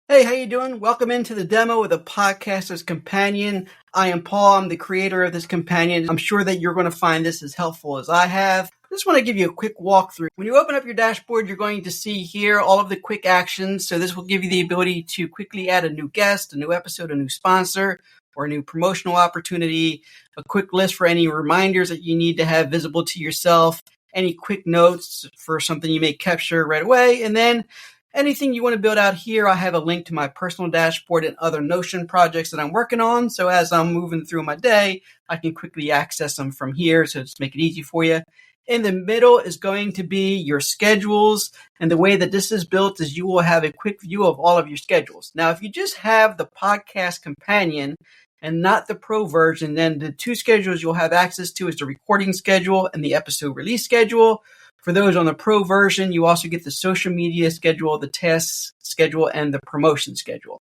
Hey, how you doing? Welcome into the demo of the Podcaster's Companion. I am Paul. I'm the creator of this companion. I'm sure that you're going to find this as helpful as I have. I just want to give you a quick walkthrough. When you open up your dashboard, you're going to see here all of the quick actions. So this will give you the ability to quickly add a new guest, a new episode, a new sponsor, or a new promotional opportunity, a quick list for any reminders that you need to have visible to yourself, any quick notes for something you may capture right away, and then anything you want to build out here, I have a link to my personal dashboard and other Notion projects that I'm working on. So as I'm moving through my day, I can quickly access them from here. So just make it easy for you. In the middle is going to be your schedules. And the way that this is built is you will have a quick view of all of your schedules. Now, if you just have the podcast companion and not the pro version, then the two schedules you'll have access to is the recording schedule and the episode release schedule. For those on the pro version, you also get the social media schedule, the tasks schedule, and the promotion schedule.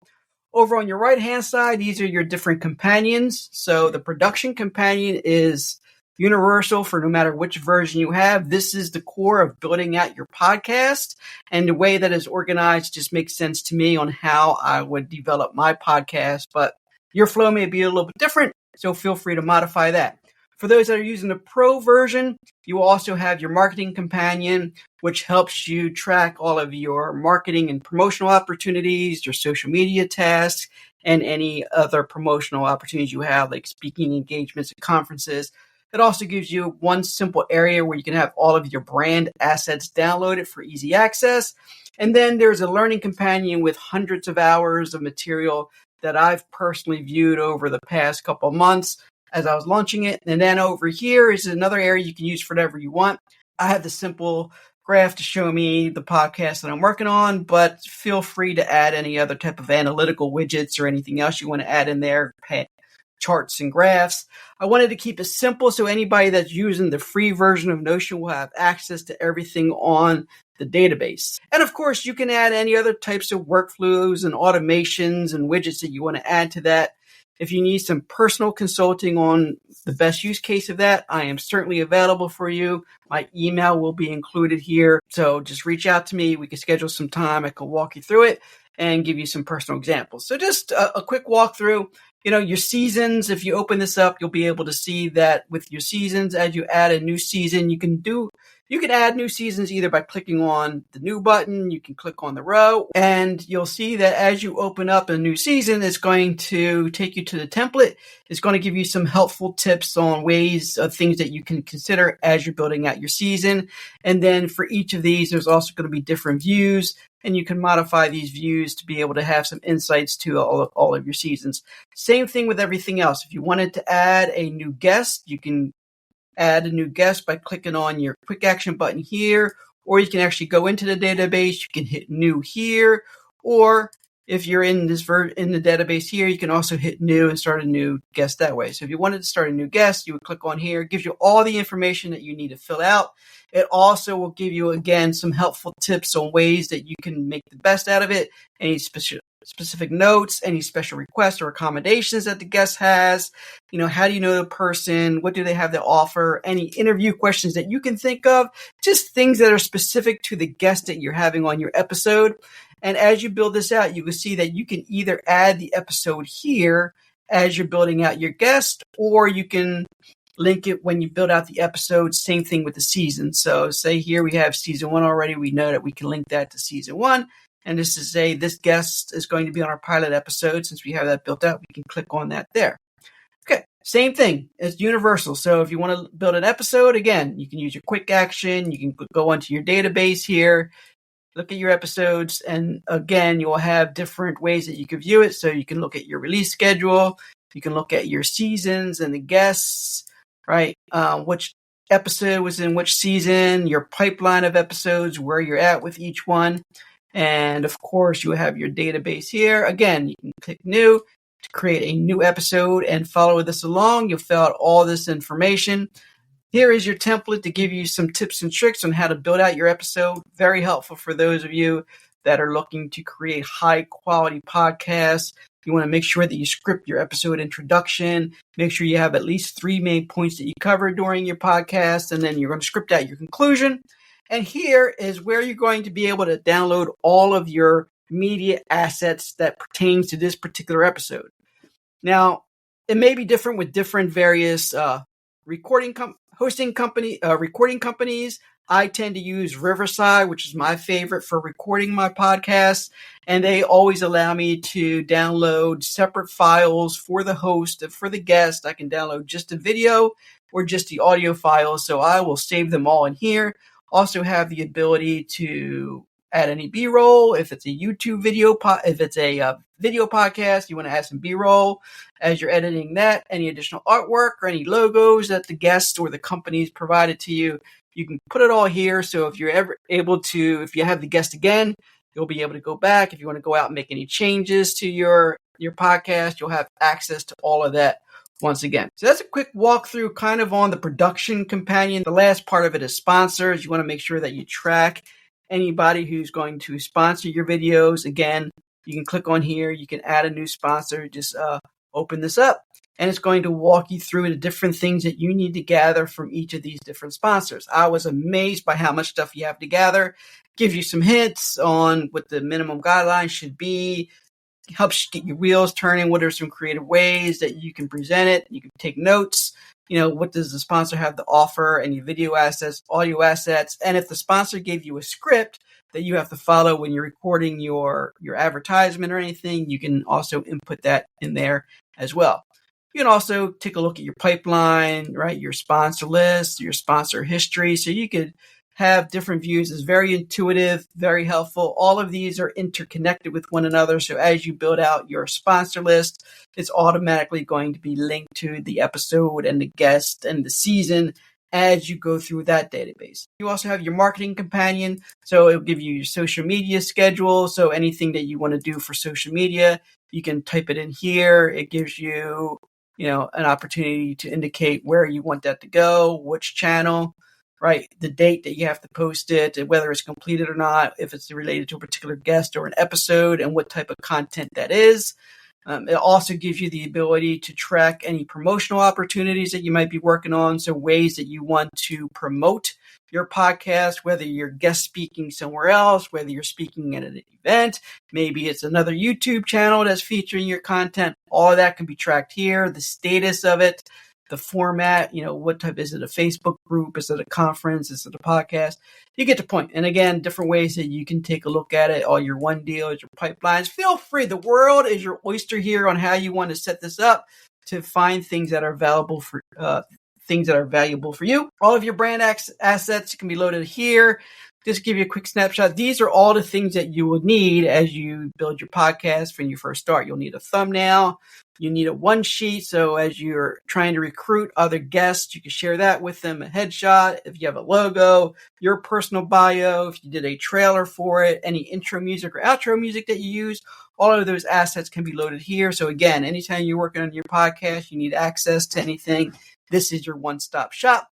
Over on your right-hand side, these are your different companions. So the production companion is universal for no matter which version you have. This is the core of building out your podcast. And the way that is organized just makes sense to me on how I would develop my podcast. But your flow may be a little bit different, so feel free to modify that. For those that are using the pro version, you will also have your marketing companion, which helps you track all of your marketing and promotional opportunities, your social media tasks, and any other promotional opportunities you have, like speaking engagements at conferences. It also gives you one simple area where you can have all of your brand assets downloaded for easy access. And then there's a learning companion with hundreds of hours of material that I've personally viewed over the past couple of months as I was launching it. And then over here is another area you can use for whatever you want. I have the simple graph to show me the podcast that I'm working on, but feel free to add any other type of analytical widgets or anything else you want to add in there, charts and graphs. I wanted to keep it simple so anybody that's using the free version of Notion will have access to everything on the database. And of course, you can add any other types of workflows and automations and widgets that you want to add to that. If you need some personal consulting on the best use case of that, I am certainly available for you. My email will be included here. So just reach out to me. We can schedule some time. I can walk you through it and give you some personal examples. So just a quick walkthrough. Your seasons, if you open this up, you'll be able to see that with your seasons, as you add a new season, you can add new seasons either by clicking on the new button, you can click on the row, and you'll see that as you open up a new season, it's going to take you to the template. It's going to give you some helpful tips on ways of things that you can consider as you're building out your season. And then for each of these, there's also going to be different views, and you can modify these views to be able to have some insights to all of your seasons. Same thing with everything else. If you wanted to add a new guest, you can add a new guest by clicking on your quick action button here, or you can actually go into the database. You can hit new here, or if you're in the database here, you can also hit new and start a new guest that way. So if you wanted to start a new guest, you would click on here. It gives you all the information that you need to fill out. It also will give you, again, some helpful tips on ways that you can make the best out of it, any specific notes, any special requests or accommodations that the guest has. How do you know the person? What do they have to offer? Any interview questions that you can think of, just things that are specific to the guest that you're having on your episode. And as you build this out, you will see that you can either add the episode here as you're building out your guest, or you can link it when you build out the episode. Same thing with the season. So say here we have season 1 already. We know that we can link that to season 1. And this is this guest is going to be on our pilot episode. Since we have that built out, we can click on that there. Okay, same thing. It's universal. So if you want to build an episode, again, you can use your quick action. You can go onto your database here, look at your episodes, and again, you'll have different ways that you can view it. So you can look at your release schedule. You can look at your seasons and the guests, right? Which episode was in which season, your pipeline of episodes, where you're at with each one. And of course, you have your database here. Again, you can click new to create a new episode and follow this along. You'll fill out all this information. Here is your template to give you some tips and tricks on how to build out your episode. Very helpful for those of you that are looking to create high quality podcasts. You want to make sure that you script your episode introduction. Make sure you have at least 3 main points that you cover during your podcast, and then you're going to script out your conclusion. And here is where you're going to be able to download all of your media assets that pertains to this particular episode. Now, it may be different with different various recording companies. I tend to use Riverside, which is my favorite for recording my podcasts, and they always allow me to download separate files for the host and for the guest. I can download just the video or just the audio files, so I will save them all in here. Also have the ability to add any B-roll if it's a YouTube video. If it's a video podcast, you want to add some B-roll as you're editing that. Any additional artwork or any logos that the guest or the company's provided to you, you can put it all here. So if you're ever able to, if you have the guest again, you'll be able to go back. If you want to go out and make any changes to your podcast, you'll have access to all of that once again. So that's a quick walkthrough kind of on the production companion. The last part of it is sponsors. You want to make sure that you track anybody who's going to sponsor your videos. Again, you can click on here. You can add a new sponsor. Just open this up, and it's going to walk you through the different things that you need to gather from each of these different sponsors. I was amazed by how much stuff you have to gather. Gives you some hints on what the minimum guidelines should be. Helps you get your wheels turning. What are some creative ways that you can present it? You can take notes. What does the sponsor have to offer? Any video assets, audio assets, and if the sponsor gave you a script that you have to follow when you're recording your advertisement or anything, you can also input that in there as well. You can also take a look at your pipeline, right? Your sponsor list, your sponsor history. So you could have different views. It's very intuitive, very helpful. All of these are interconnected with one another. So as you build out your sponsor list, it's automatically going to be linked to the episode and the guest and the season as you go through that database. You also have your marketing companion. So it'll give you your social media schedule. So anything that you want to do for social media, you can type it in here. It gives you, an opportunity to indicate where you want that to go, which channel, right? The date that you have to post it, whether it's completed or not, if it's related to a particular guest or an episode, and what type of content that is. It also gives you the ability to track any promotional opportunities that you might be working on. So ways that you want to promote your podcast, whether you're guest speaking somewhere else, whether you're speaking at an event, maybe it's another YouTube channel that's featuring your content. All of that can be tracked here. The status of it, the format, what type, is it a Facebook group? Is it a conference? Is it a podcast? You get the point. And again, different ways that you can take a look at it, all your one deals, your pipelines. Feel free. The world is your oyster here on how you want to set this up to find things that are valuable for you. All of your brand assets can be loaded here. Just to give you a quick snapshot. These are all the things that you will need as you build your podcast when you first start. You'll need a thumbnail. You need a one sheet. So as you're trying to recruit other guests, you can share that with them, a headshot. If you have a logo, your personal bio, if you did a trailer for it, any intro music or outro music that you use, all of those assets can be loaded here. So again, anytime you're working on your podcast, you need access to anything, this is your one-stop shop.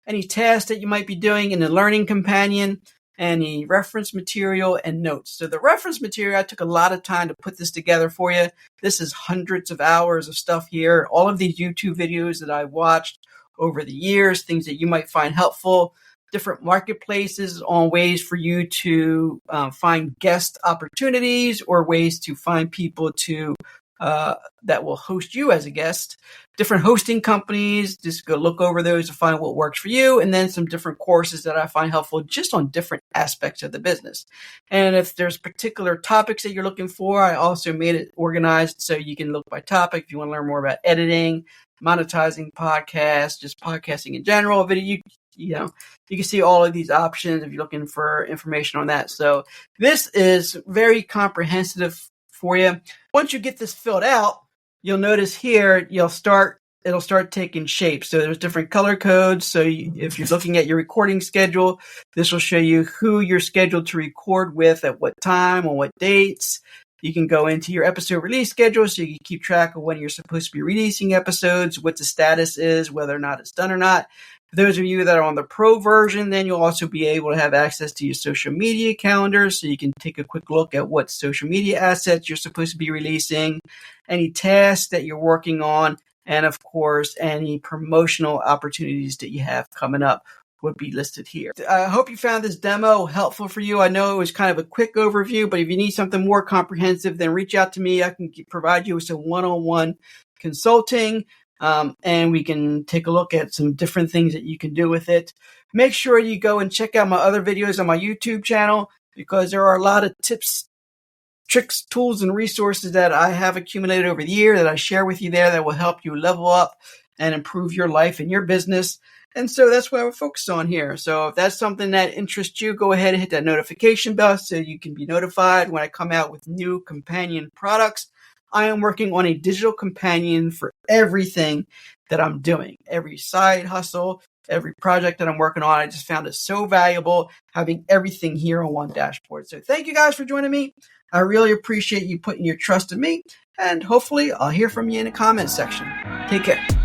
Any tasks that you might be doing in the learning companion, any reference material and notes. So the reference material, I took a lot of time to put this together for you. This is hundreds of hours of stuff here. All of these YouTube videos that I've watched over the years, things that you might find helpful, different marketplaces on ways for you to find guest opportunities or ways to find people to that will host you as a guest, different hosting companies, just go look over those to find what works for you, and then some different courses that I find helpful just on different aspects of the business. And if there's particular topics that you're looking for, I also made it organized so you can look by topic. If you want to learn more about editing, monetizing podcasts, just podcasting in general, video, you can see all of these options if you're looking for information on that. So this is very comprehensive for you. Once you get this filled out, you'll notice here it'll start taking shape. So there's different color codes. So if you're looking at your recording schedule, this will show you who you're scheduled to record with at what time, on what dates. You can go into your episode release schedule so you can keep track of when you're supposed to be releasing episodes, what the status is, whether or not it's done or not. For those of you that are on the pro version, then you'll also be able to have access to your social media calendar so you can take a quick look at what social media assets you're supposed to be releasing, any tasks that you're working on, and of course, any promotional opportunities that you have coming up would be listed here. I hope you found this demo helpful for you. I know it was kind of a quick overview, but if you need something more comprehensive, then reach out to me. I can provide you with some one-on-one consulting, and we can take a look at some different things that you can do with it. Make sure you go and check out my other videos on my YouTube channel, because there are a lot of tips, tricks, tools, and resources that I have accumulated over the year that I share with you there that will help you level up and improve your life and your business. And so that's what we're focused on here. So if that's something that interests you, go ahead and hit that notification bell so you can be notified when I come out with new companion products. I am working on a digital companion for everything that I'm doing, every side hustle, every project that I'm working on. I just found it so valuable having everything here on one dashboard. So thank you guys for joining me. I really appreciate you putting your trust in me, and hopefully I'll hear from you in the comments section. Take care.